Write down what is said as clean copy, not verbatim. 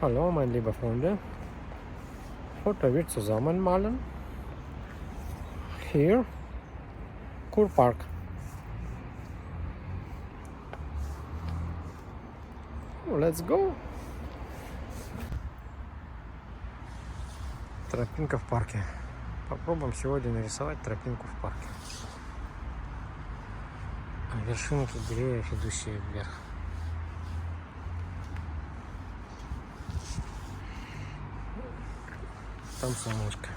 Hallo, meine lieben Freunde. Heute wir zusammen malen. Hier, Kurpark. Let's go. Тропинка в парке. Попробуем сегодня нарисовать тропинку в парке. Вершинки деревьев, идущие вверх. Там солнышко.